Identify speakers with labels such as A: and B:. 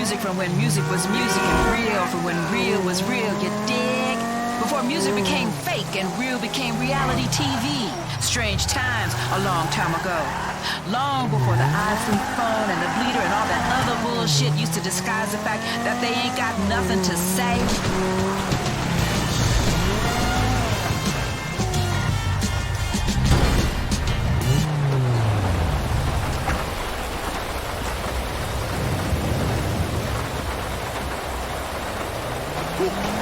A: music from when music was music and real from when real was real, you dig? Before music became fake and real became reality TV. Strange times a long time ago. Long before the iPhone phone and the bleeder and all that other bullshit used to disguise the fact that they ain't got nothing to say.
B: Cool.